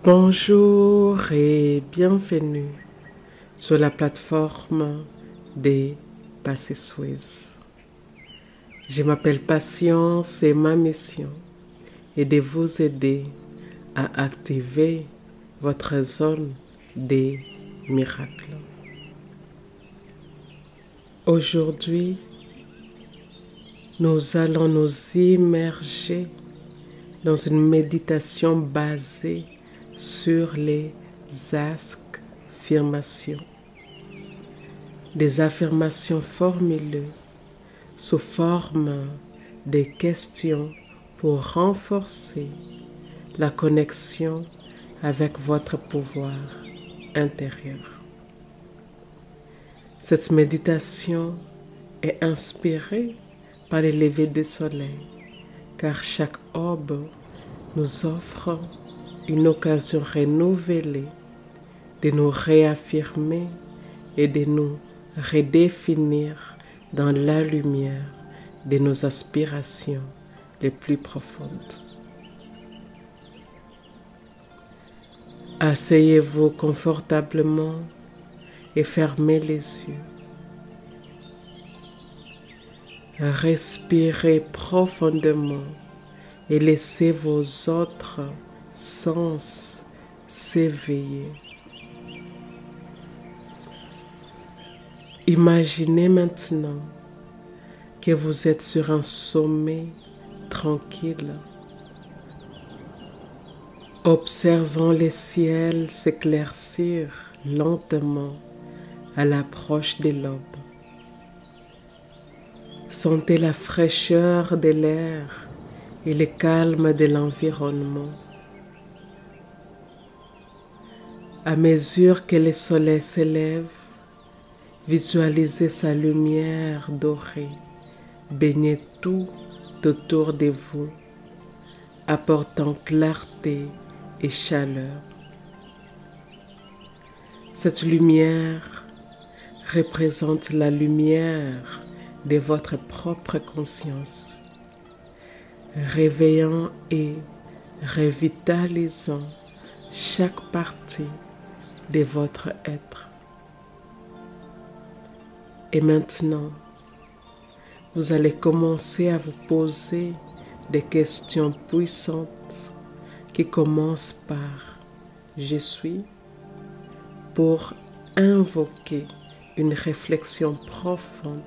Bonjour et bienvenue sur la plateforme des Passy-Suisse. Je m'appelle Patience et ma mission est de vous aider à activer votre zone des miracles. Aujourd'hui, nous allons nous immerger dans une méditation basée sur les affirmations. Des affirmations formulées sous forme de questions pour renforcer la connexion avec votre pouvoir intérieur. Cette méditation est inspirée par les levées du soleil, car chaque aube nous offre une occasion renouvelée de nous réaffirmer et de nous redéfinir dans la lumière de nos aspirations les plus profondes. Asseyez-vous confortablement et fermez les yeux. Respirez profondément et laissez vos autres sens s'éveiller. Imaginez maintenant que vous êtes sur un sommet tranquille, observant le ciel s'éclaircir lentement à l'approche de l'aube. Sentez la fraîcheur de l'air et le calme de l'environnement. À mesure que le soleil s'élève, visualisez sa lumière dorée baigner tout autour de vous, apportant clarté et chaleur. Cette lumière représente la lumière de votre propre conscience, réveillant et revitalisant chaque partie de votre être. Et maintenant, vous allez commencer à vous poser des questions puissantes qui commencent par « Je suis » pour invoquer une réflexion profonde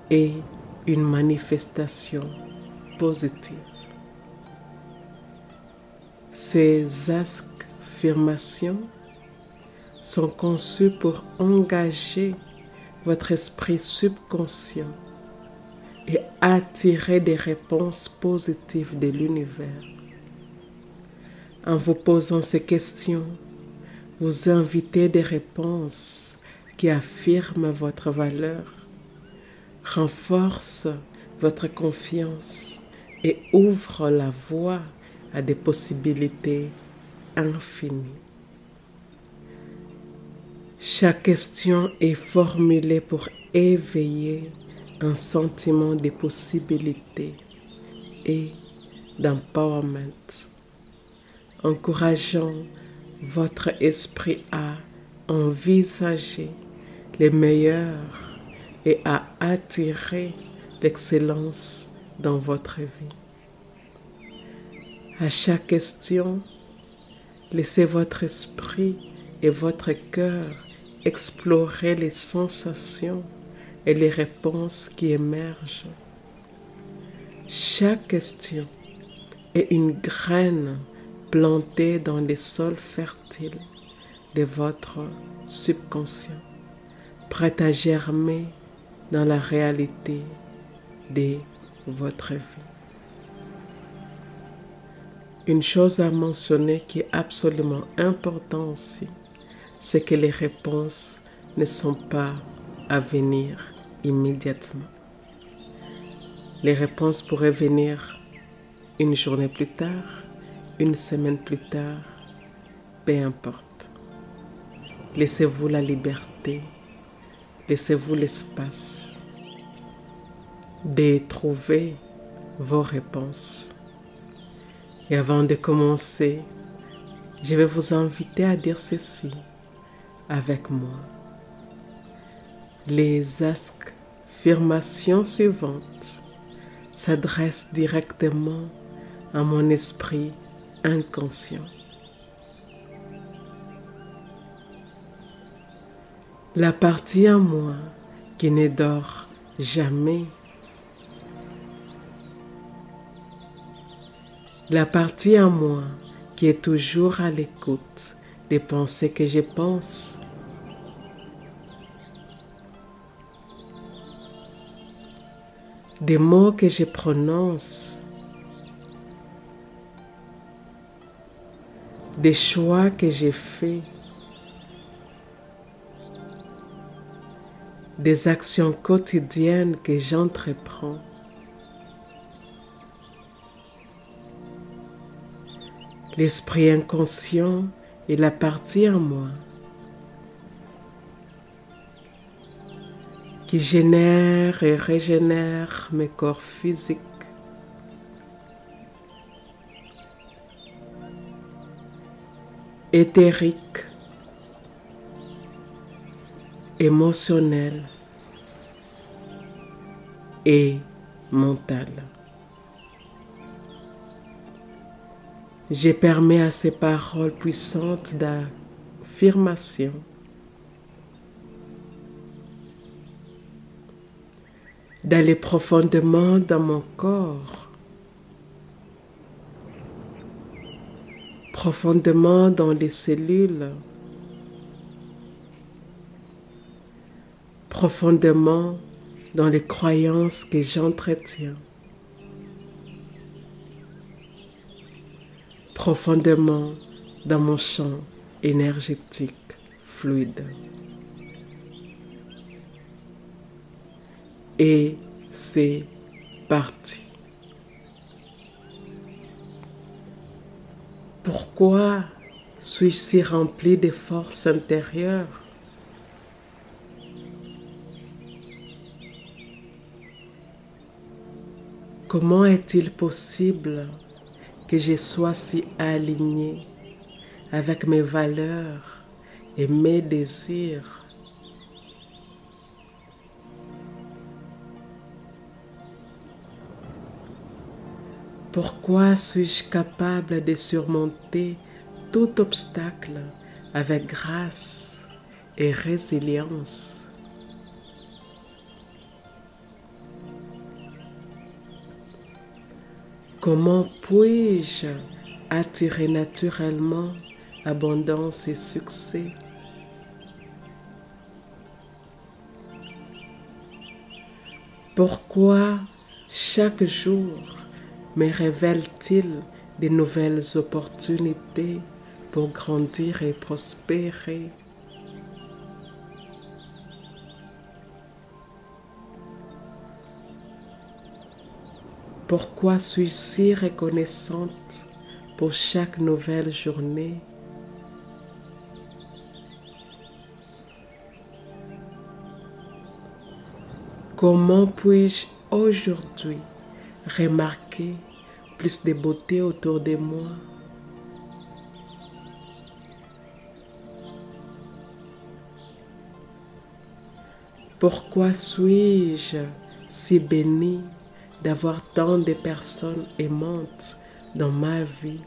et une manifestation positive. Ces affirmations sont conçues pour engager votre esprit subconscient et attirer des réponses positives de l'univers. En vous posant ces questions, vous invitez des réponses qui affirment votre valeur, renforcent votre confiance et ouvrent la voie à des possibilités infinies. Chaque question est formulée pour éveiller un sentiment de possibilité et d'empowerment, encourageant votre esprit à envisager les meilleurs et à attirer l'excellence dans votre vie. À chaque question, laissez votre esprit et votre cœur explorer les sensations et les réponses qui émergent. Chaque question est une graine plantée dans les sols fertiles de votre subconscient, prête à germer dans la réalité de votre vie. Une chose à mentionner qui est absolument importante aussi, c'est que les réponses ne sont pas à venir immédiatement. Les réponses pourraient venir une journée plus tard, une semaine plus tard, peu importe. Laissez-vous la liberté, laissez-vous l'espace de trouver vos réponses. Et avant de commencer, Je vais vous inviter à dire ceci avec moi. Les affirmations suivantes s'adressent directement à mon esprit inconscient. La partie en moi qui ne dort jamais. La partie en moi qui est toujours à l'écoute des pensées que je pense. Des mots que je prononce. Des choix que j'ai faits. Des actions quotidiennes que j'entreprends. L'esprit inconscient est la partie en moi qui génère et régénère mes corps physiques, éthériques, émotionnels et mentales. Je permets à ces paroles puissantes d'affirmation d'aller profondément dans mon corps, profondément dans les cellules, profondément dans les croyances que j'entretiens, profondément dans mon champ énergétique fluide. Et c'est parti. Pourquoi suis-je si rempli de force intérieure? Comment est-il possible que je sois si aligné avec mes valeurs et mes désirs? Pourquoi suis-je capable de surmonter tout obstacle avec grâce et résilience? Comment puis-je attirer naturellement abondance et succès? Pourquoi chaque jour me révèle-t-il de nouvelles opportunités pour grandir et prospérer? Pourquoi suis-je si reconnaissante pour chaque nouvelle journée? Comment puis-je aujourd'hui remarquer plus de beauté autour de moi? Pourquoi suis-je si bénie d'avoir tant de personnes aimantes dans ma vie?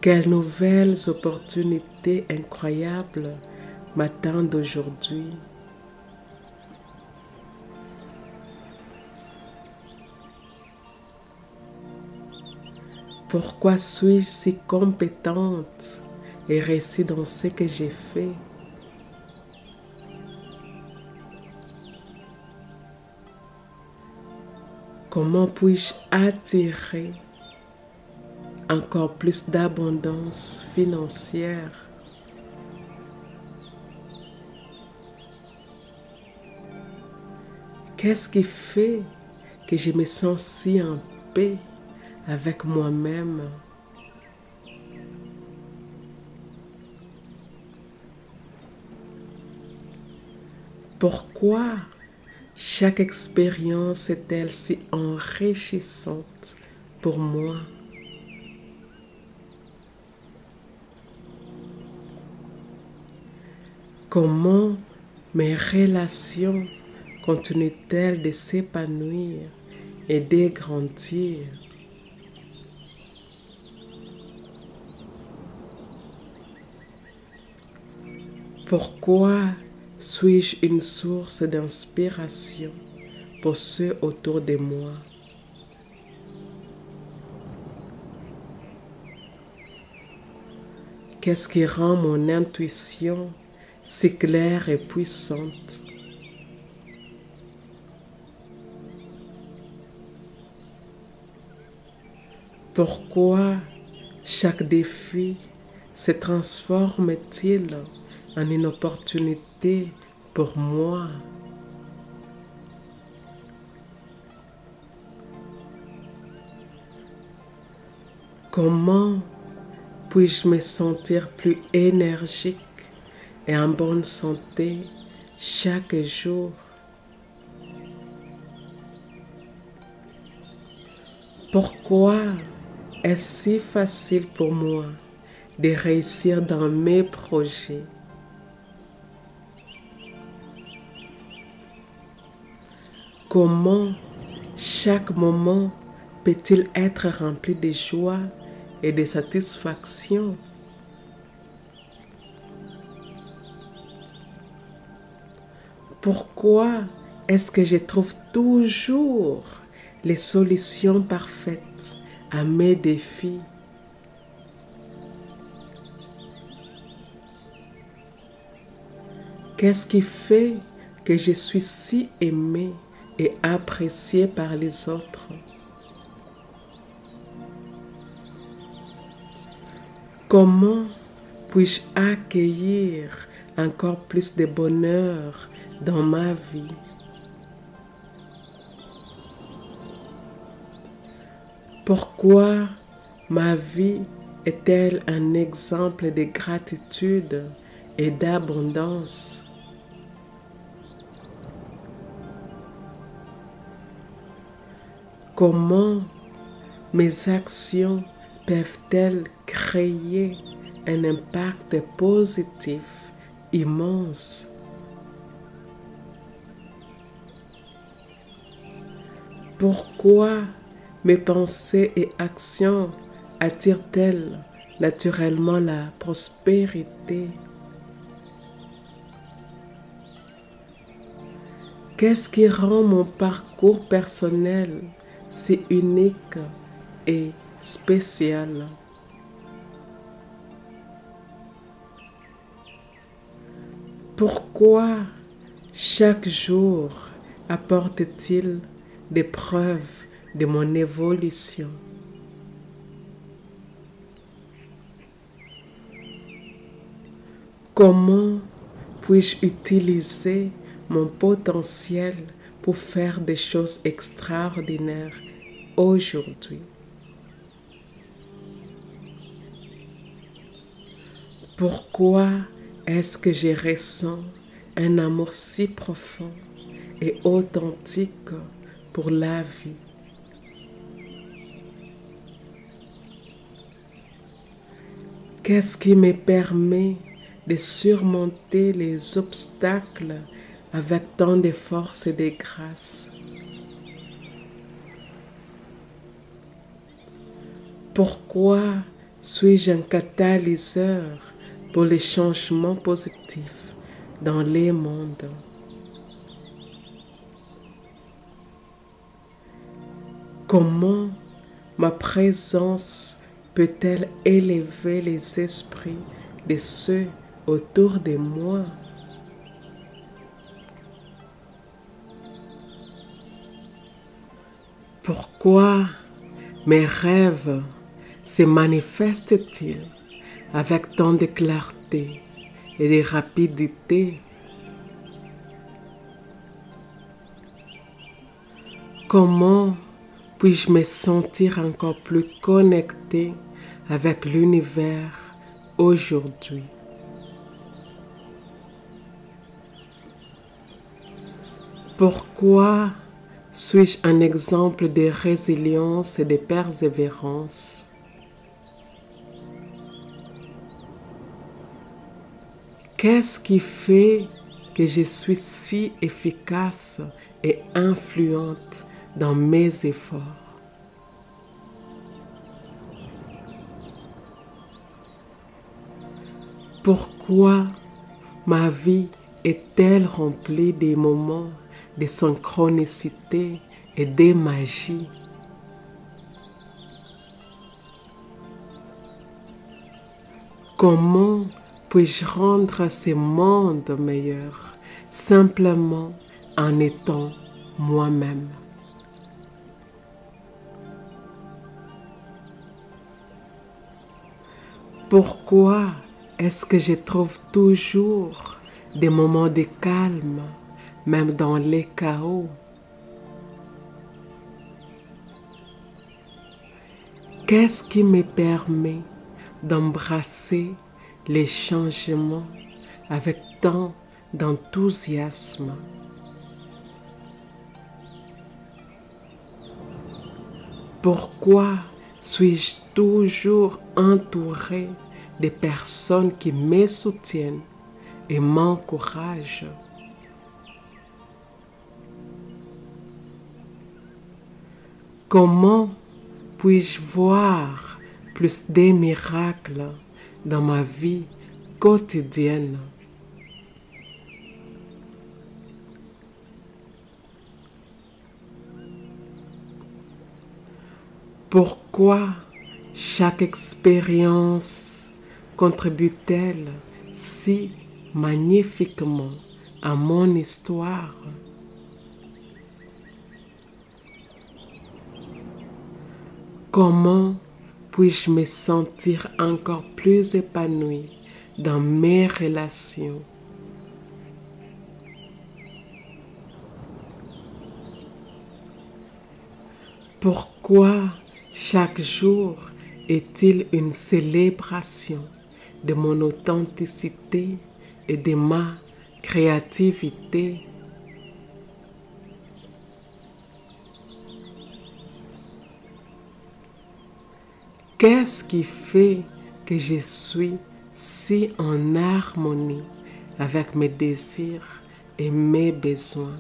Quelles nouvelles opportunités incroyables m'attendent aujourd'hui? Pourquoi suis-je si compétente et réussie dans ce que j'ai fait? Comment puis-je attirer encore plus d'abondance financière? Qu'est-ce qui fait que je me sens si en paix avec moi-même? Pourquoi chaque expérience est-elle si enrichissante pour moi. Comment mes relations continuent-elles de s'épanouir et de grandir? Pourquoi suis-je une source d'inspiration pour ceux autour de moi? Qu'est-ce qui rend mon intuition si claire et puissante? Pourquoi chaque défi se transforme-t-il en une opportunité pour moi? Comment puis-je me sentir plus énergique et en bonne santé chaque jour? Pourquoi est-ce si facile pour moi de réussir dans mes projets? Comment chaque moment peut-il être rempli de joie et de satisfaction? Pourquoi est-ce que je trouve toujours les solutions parfaites à mes défis? Qu'est-ce qui fait que je suis si aimée et appréciée par les autres? Comment puis-je accueillir encore plus de bonheur dans ma vie? Pourquoi ma vie est-elle un exemple de gratitude et d'abondance? Comment mes actions peuvent-elles créer un impact positif immense? Pourquoi mes pensées et actions attirent-elles naturellement la prospérité? Qu'est-ce qui rend mon parcours personnel si unique et spécial? Pourquoi chaque jour apporte-t-il des preuves de mon évolution? Comment puis-je utiliser mon potentiel pour faire des choses extraordinaires aujourd'hui? Pourquoi est-ce que je ressens un amour si profond et authentique pour la vie? Qu'est-ce qui me permet de surmonter les obstacles avec tant de force et de grâce? Pourquoi suis-je un catalyseur pour les changements positifs dans les mondes? Comment ma présence peut-elle élever les esprits de ceux autour de moi? Pourquoi mes rêves se manifestent-ils avec tant de clarté et de rapidité? Comment puis-je me sentir encore plus connecté avec l'univers aujourd'hui? Pourquoi suis-je un exemple de résilience et de persévérance? Qu'est-ce qui fait que je suis si efficace et influente dans mes efforts? Pourquoi ma vie est-elle remplie des moments de synchronicité et de magie? Comment puis-je rendre ce monde meilleur simplement en étant moi-même? Pourquoi est-ce que je trouve toujours des moments de calme, même dans les chaos? Qu'est-ce qui me permet d'embrasser les changements avec tant d'enthousiasme? Pourquoi suis-je toujours entouré de personnes qui me soutiennent et m'encouragent? Comment puis-je voir plus de miracles dans ma vie quotidienne? Pourquoi chaque expérience contribue-t-elle si magnifiquement à mon histoire? Comment puis-je me sentir encore plus épanouie dans mes relations? Pourquoi chaque jour est-il une célébration de mon authenticité et de ma créativité? Qu'est-ce qui fait que je suis si en harmonie avec mes désirs et mes besoins?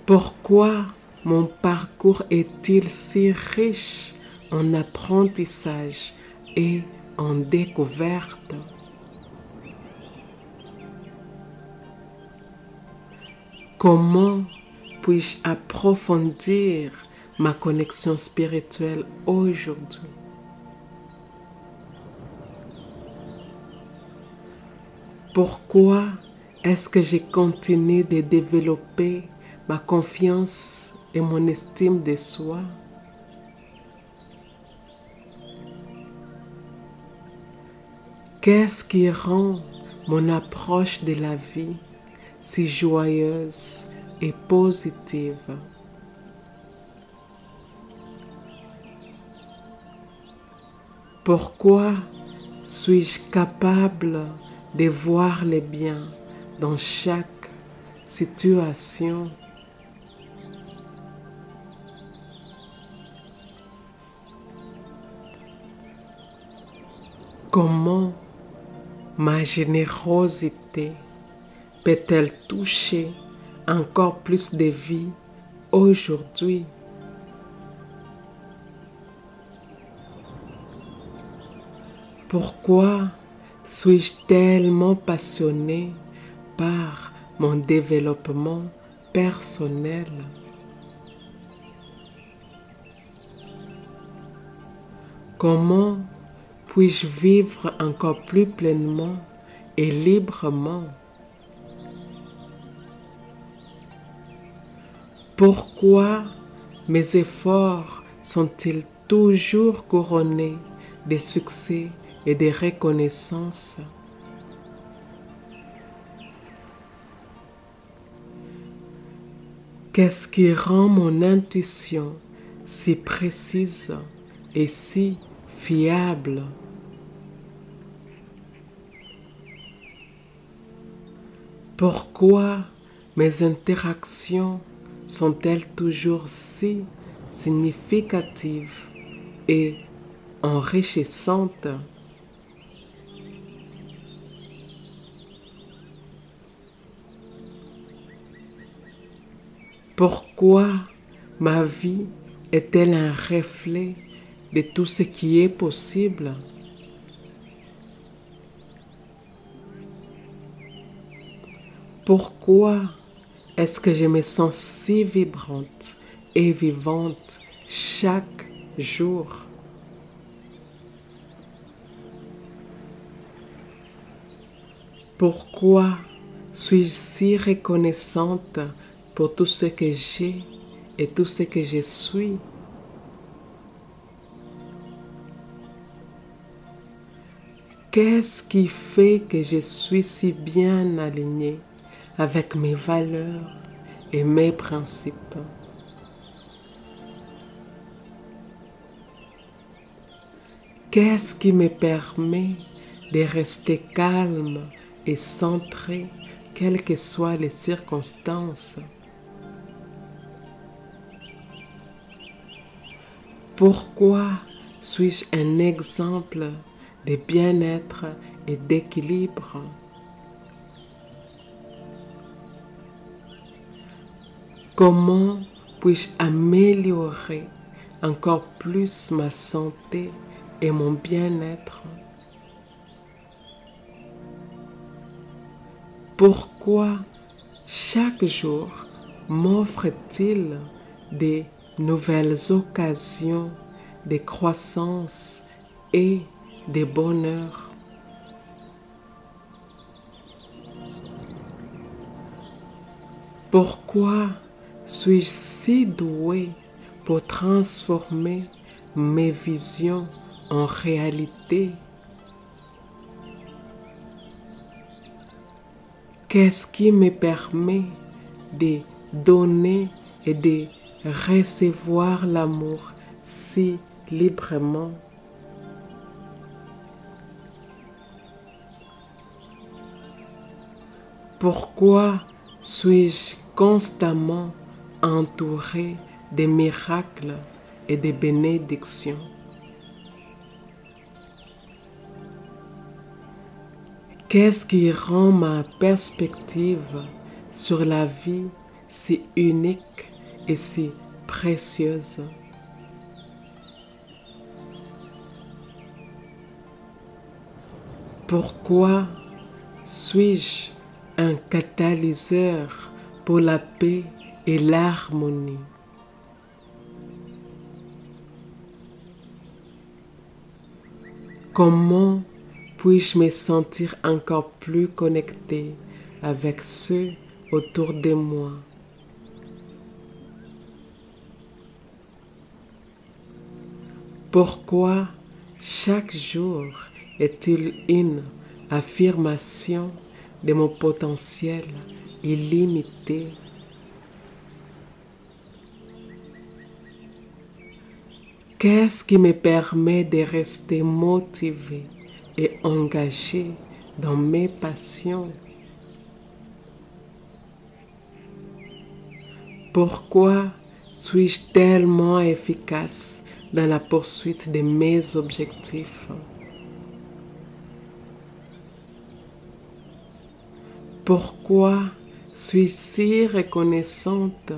Pourquoi mon parcours est-il si riche en apprentissage et en découverte? Comment puis-je approfondir ma connexion spirituelle aujourd'hui? Pourquoi est-ce que je continue de développer ma confiance et mon estime de soi? Qu'est-ce qui rend mon approche de la vie si joyeuse et positive? Pourquoi suis-je capable de voir le bien dans chaque situation? Comment ma générosité peut-elle toucher encore plus de vies aujourd'hui? Pourquoi suis-je tellement passionnée par mon développement personnel? Comment puis-je vivre encore plus pleinement et librement? Pourquoi mes efforts sont-ils toujours couronnés de succès et de reconnaissance? Qu'est-ce qui rend mon intuition si précise et si fiable? Pourquoi mes interactions sont-elles toujours si significatives et enrichissantes? Pourquoi ma vie est-elle un reflet de tout ce qui est possible? Pourquoi est-ce que je me sens si vibrante et vivante chaque jour? Pourquoi suis-je si reconnaissante pour tout ce que j'ai et tout ce que je suis? Qu'est-ce qui fait que je suis si bien alignée avec mes valeurs et mes principes? Qu'est-ce qui me permet de rester calme et centrée, quelles que soient les circonstances? Pourquoi suis-je un exemple de bien-être et d'équilibre? Comment puis-je améliorer encore plus ma santé et mon bien-être? Pourquoi chaque jour m'offre-t-il des nouvelles occasions de croissance et de bonheur? Pourquoi suis-je si douée pour transformer mes visions en réalité? Qu'est-ce qui me permet de donner et de recevoir l'amour si librement? Pourquoi suis-je constamment entourée de miracles et de bénédictions? Qu'est-ce qui rend ma perspective sur la vie si unique et si précieuse? Pourquoi suis-je un catalyseur pour la paix et l'harmonie? Comment puis-je me sentir encore plus connecté avec ceux autour de moi? Pourquoi chaque jour est-il une affirmation de mon potentiel illimité? Qu'est-ce qui me permet de rester motivé et engagé dans mes passions? Pourquoi suis-je tellement efficace dans la poursuite de mes objectifs? Pourquoi suis-je si reconnaissante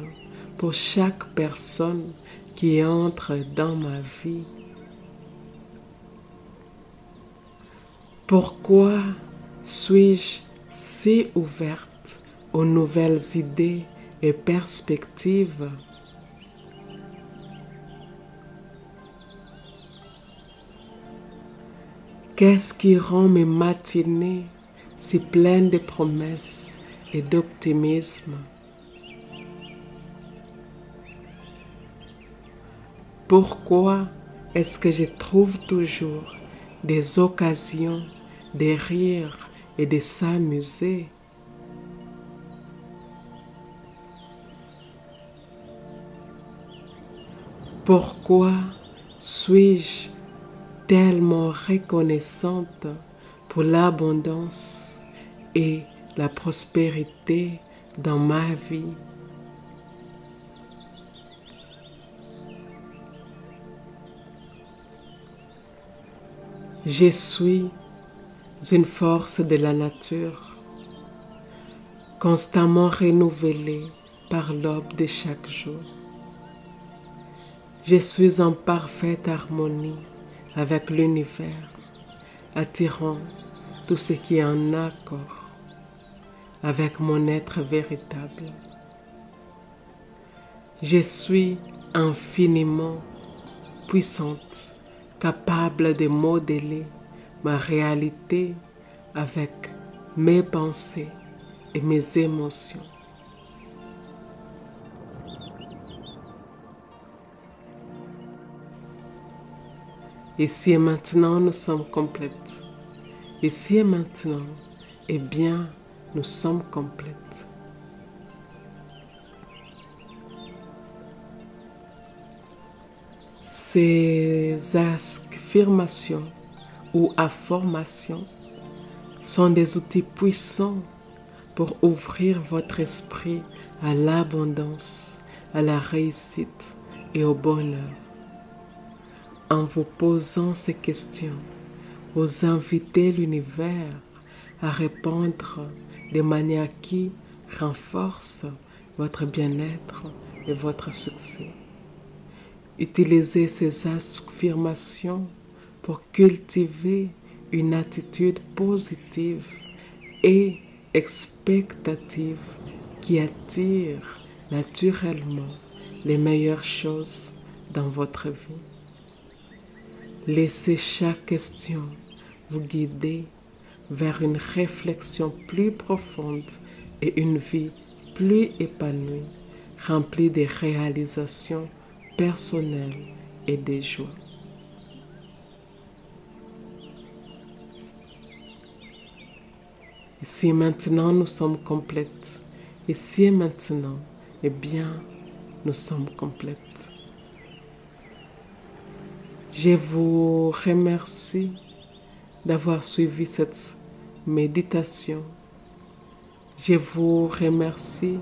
pour chaque personne qui entre dans ma vie? Pourquoi suis-je si ouverte aux nouvelles idées et perspectives? Qu'est-ce qui rend mes matinées si pleines de promesses et d'optimisme? Pourquoi est-ce que je trouve toujours des occasions de rire et de s'amuser? Pourquoi suis-je tellement reconnaissante pour l'abondance et la prospérité dans ma vie. Je suis une force de la nature, constamment renouvelée par l'aube de chaque jour. Je suis en parfaite harmonie avec l'univers, attirant tout ce qui est en accord avec mon être véritable. Je suis infiniment puissante, capable de modeler ma réalité avec mes pensées et mes émotions. Ici et maintenant, nous sommes complètes. Ici et maintenant, eh bien, nous sommes complètes. Ces affirmations ou affirmations sont des outils puissants pour ouvrir votre esprit à l'abondance, à la réussite et au bonheur. En vous posant ces questions, vous invitez l'univers à répondre de manière qui renforce votre bien-être et votre succès. Utilisez ces affirmations pour cultiver une attitude positive et expectative qui attire naturellement les meilleures choses dans votre vie. Laissez chaque question vous guider vers une réflexion plus profonde et une vie plus épanouie, remplie de réalisations personnelles et de joie. Ici et maintenant, nous sommes complètes. Ici et maintenant, eh bien, nous sommes complètes. Je vous remercie d'avoir suivi cette méditation. Je vous remercie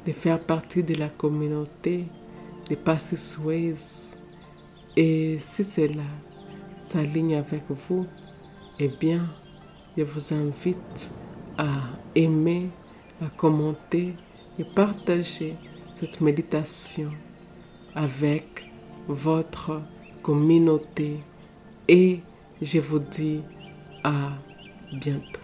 de faire partie de la communauté de Passisways. Et si cela s'aligne avec vous, eh bien, je vous invite à aimer, à commenter et partager cette méditation avec votre communauté. Et je vous dis à bientôt.